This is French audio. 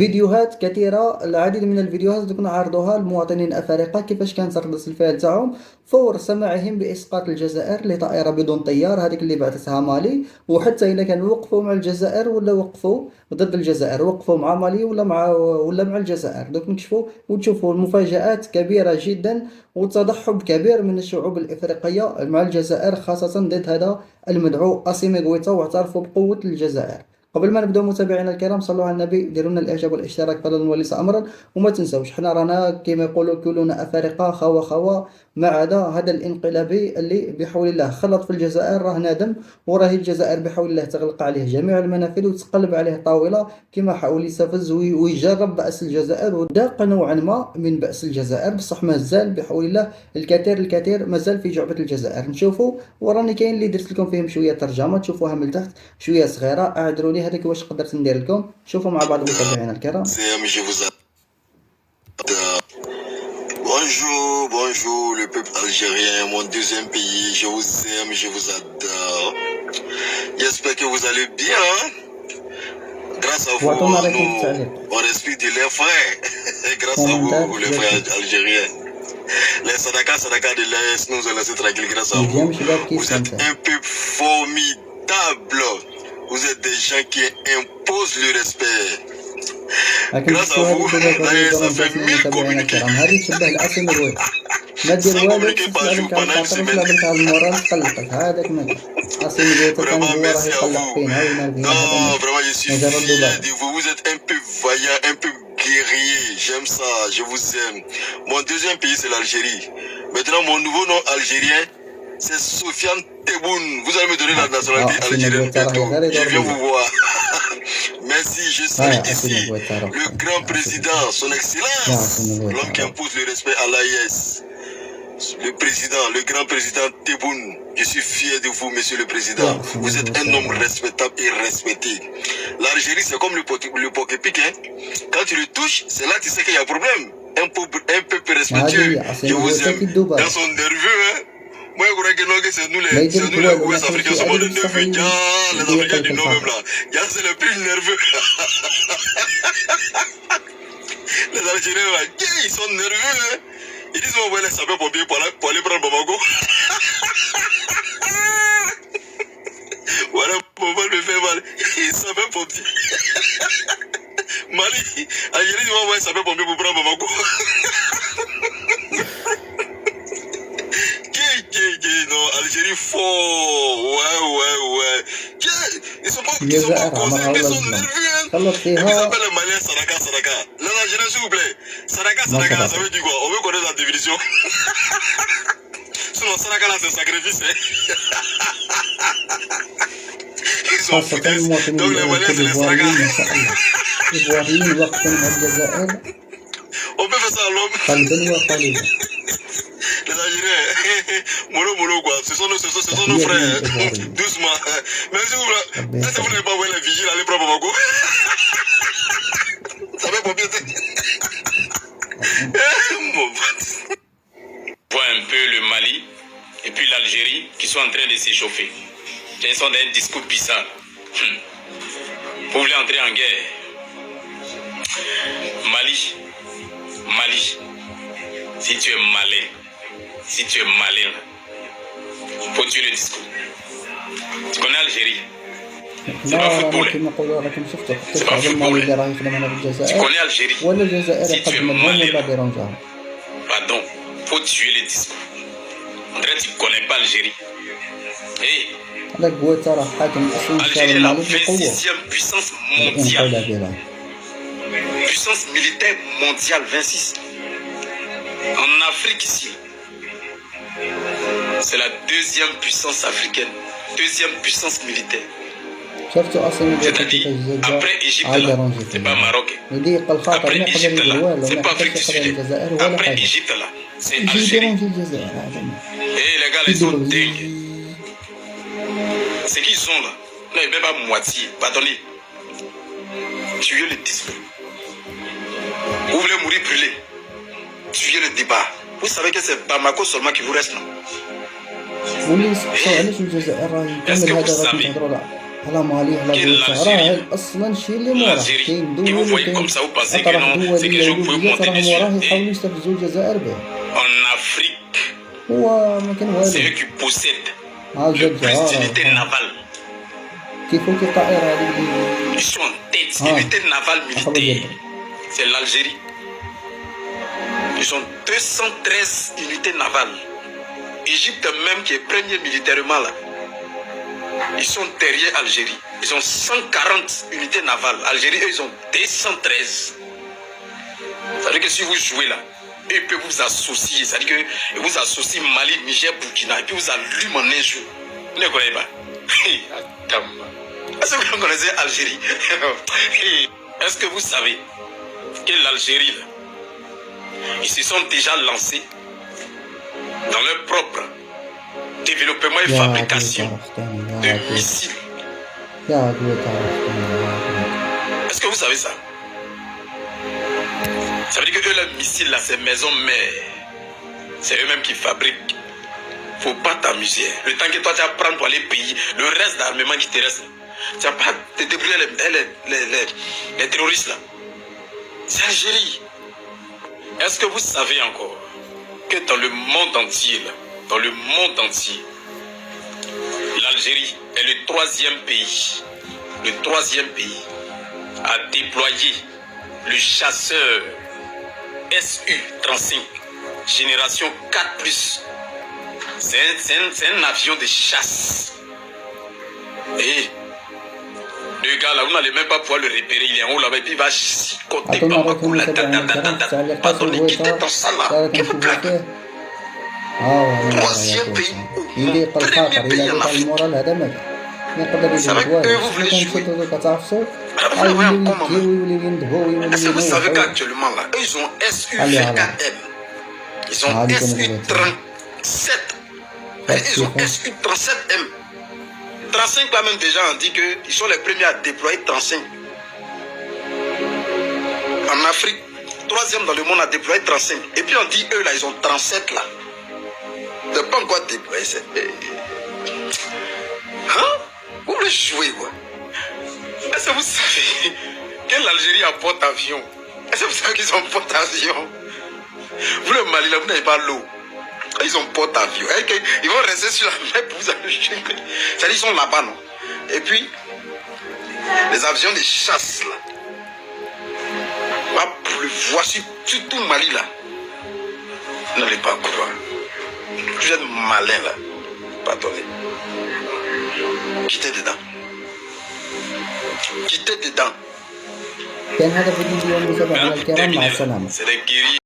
فيديوهات كثيرة، العديد من الفيديوهات كنا عرضوها للمواطنين الأفارقة كيفاش كانت ردة الفعل تاعهم فور سماعهم بإسقاط الجزائر لطائرة بدون طيار، هذيك اللي بعثتها مالي. وحتى إلا كانوا وقفوا مع الجزائر ولا وقفوا ضد الجزائر، وقفوا مع مالي ولا مع الجزائر. دوك نكشفوا وتشوفوا المفاجآت كبيرة جدا وتضحب كبير من الشعوب الإفريقية مع الجزائر، خاصة ضد هذا المدعو أسيمي غويتا، واعترفوا بقوة الجزائر. قبل ما نبداو متابعينا الكرام، صلوا على النبي، ديروا لنا الاعجاب والاشتراك فضلا وليس امرا. وما تنساوش حنا رانا كما يقولوا كلنا افارقه خوا خوا ما عدا هذا الانقلابي اللي بحول الله خلط في الجزائر، راه نادم، وراهي الجزائر بحول الله تغلق عليه جميع المنافذ وتقلب عليه طاوله كما حاول يستفز ويجرب بأس الجزائر، وذاق نوعا ما من بأس الجزائر، بصح مازال بحول الله الكثير مازال في جعبة الجزائر. نشوفوا وراني كاين اللي درت لكم فيهم شويه ترجمه، تشوفوها من تحت شويه صغيره، اعذروا لي هذاك واش قدرت ندير لكم. شوفوا مع بعض متابعينا الكرام. Bonjour, bonjour le peuple algérien, mon deuxième pays, je vous aime, je vous adore. J'espère que vous allez bien. Grâce à vous, on respire de l'air frais. Grâce à vous, les frères algériens. Les sadaka de l'Est nous ont laissé tranquilles grâce à vous. Vous êtes un peuple formidable. Vous êtes des gens qui imposent le respect. Grâce à vous, d'ailleurs, ça fait 1000 communiqués. 100 communiqués par jour pendant une semaine. Vraiment, merci à vous. Non, vraiment, je suis fier de vous. Vous êtes un peu vaillant, un peu guerrier. J'aime ça, je vous aime. Mon deuxième pays, c'est l'Algérie. Maintenant, mon nouveau nom algérien, c'est Sofiane Tebboune. Vous allez me donner la nationalité algérienne bientôt. Je viens vous voir. Merci, je salue ici le grand président, son excellence, l'homme qui impose le respect à l'AIS. Le président, le grand président Tebboune, je suis fier de vous, monsieur le président. Vous êtes un homme respectable et respecté. L'Algérie, c'est comme le poképic, hein. Quand tu le touches, c'est là que tu sais qu'il y a un problème. Un peuple respectueux. Je vous aime. Ils sont nerveux, hein. Moi, je crois que c'est nous les Ouest Africains, sommes les nerveux. Les Africains du Nord même là. C'est les plus nerveux. Les Algériens là, ils sont nerveux, hein. Ils disent, on va les sapeurs-pompiers pour aller prendre Bamako. Voilà, mon mal me fait mal. Ils sapeurs-pompiers. Mali, Algérie, ils vont envoyer sapeurs-pompiers pour prendre Bamako. Non, Algérie fort. Ouais. Ils sont pas causés, mais ils sont nerveux. Et puis ils appellent les Maliens Sadaka. Les Algériens, s'il vous plaît. Sadaka, ça veut dire quoi? On veut connaître la définition. Sinon, Sadaka là, c'est sacrifice. Ils sont foutus. Donc les Maliens, c'est les Sadaka. On peut faire ça à l'homme. Les Algériens, Molo quoi, ce sont nos frères, doucement. Mais si vous n'avez pas envoyé les vigiles, allez prendre Bamako. Ça va pas bien. On voit un peu le Mali et puis l'Algérie qui sont en train de s'échauffer. Ils sont dans un discours bizarre. Vous voulez entrer en guerre. Mali, si tu es malin, faut tuer le discours. Tu connais l'Algérie? C'est pas football. C'est pas football. Tu connais l'Algérie? Si tu es malin, pardon, faut tuer le discours. En vrai, tu connais pas l'Algérie. Hey, l'Algérie est la 26e puissance mondiale. Puissance militaire mondiale, 26. En Afrique ici, c'est la deuxième puissance africaine, deuxième puissance militaire. C'est-à-dire, après Égypte là, c'est pas Maroc. Après Égypte là, c'est pas Afrique du Sud. Après Égypte là, c'est Algérie. Et les gars, ils sont dingues. C'est qu'ils sont là. Non, ils même pas moitié. Pardonnez. Tuez le discours. Vous voulez mourir brûlé. Tuez le débat. Vous savez que c'est Bamako seulement qui vous reste, non? Est-ce que vous savez على مالي على بورصة راه أصلا الشيء اللي موراه كاين دول وكاين أطراف دولية ولوبيات راهم وراه يحاولوا يستفزوا الجزائر به. En Afrique, هو ما كان c'est eux والو. qui possèdent ها le جا plus d'unités navales. كيفو كي الطائرة هذيك اللي Ils sont en tête. Unité navale militaire. C'est l'Algérie. Ils ont 213 unités navales. Égypte même qui est premier militairement là. Ils sont derrière Algérie. Ils ont 140 unités navales. Algérie, eux, ils ont 213. Ça veut dire que si vous jouez là, ils peuvent vous associer. Ça veut dire que vous associez Mali, Niger, Burkina, et puis vous allument en un jour. Vous ne connaissez pas. Est-ce que vous connaissez Algérie? Est-ce que vous savez que l'Algérie, ils se sont déjà lancés dans leur propre développement et fabrication de missiles? Est-ce que vous savez ça? Ça veut dire que eux, leurs missiles là, ces maisons mères, c'est eux-mêmes qui fabriquent. Faut pas t'amuser. Le temps que toi tu vas prendre pour aller payer le reste d'armement qui te reste, tu vas pas te débrouiller les terroristes là. C'est Algérie. Est-ce que vous savez encore que dans le monde entier, là, dans le monde entier, l'Algérie est le troisième pays à déployer le chasseur Su-35 génération 4+. C'est un avion de chasse. Et le gars là, vous n'allez même pas pouvoir le repérer. Il est en haut là-bas et puis il va chicoter. Pas donner quitter ton sang là. Quel blague. Troisième pays au monde. Premier pays en Afrique. C'est avec eux vous voulez jouer. Est-ce que vous savez qu'actuellement là, eux ils ont Su-24M. Ils ont Su-37. Ils ont Su-37M. 35 là même déjà on dit qu'ils sont les premiers à déployer 35. En Afrique, troisième dans le monde à déployer 35. Et puis on dit eux là ils ont 37 là. Ils n'ont pas encore déployé cette. Hein? Vous voulez jouer quoi? Est-ce que vous savez que l'Algérie a porte-avions? Est-ce que vous savez qu'ils ont porte-avions? Vous le Mali là, vous n'avez pas l'eau. Ils ont porte-avions. Ils vont rester sur la mer pour vous aller jouer. C'est-à-dire ils sont là-bas, non? Et puis, les avions de chasse là, va pleuvoir sur tout le Mali là. N'allez pas croire. Vous êtes malin là. Pardonnez. Quittez dedans. Quittez dedans. كان هذا فيديو اليوم متابعينا الكرام، مع السلامة.